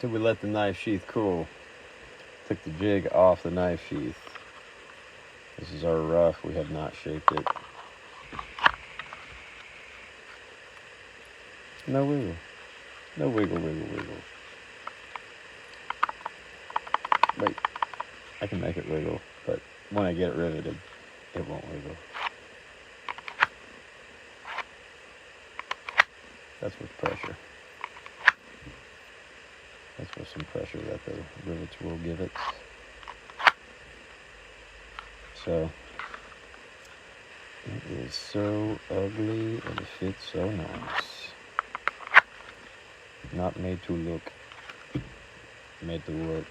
till we let the knife sheath cool. Took the jig off the knife sheath. This is our rough. We have not shaped it. No wiggle. No wiggle, wiggle, wiggle. Wait, I can make it wiggle, but when I get it riveted, it won't wiggle. That's with pressure. That's with some pressure that the rivets will give it. So, it is so ugly and it fits so nice. Not made to look, made to work.